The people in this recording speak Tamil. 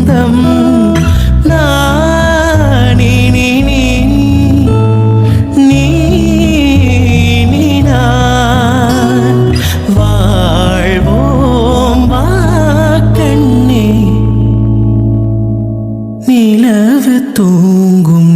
சொந்தம் நானி நீ நீ நீ நீ நான் வாழ்வோம் வா கண்ணே நிலவு தூங்கும்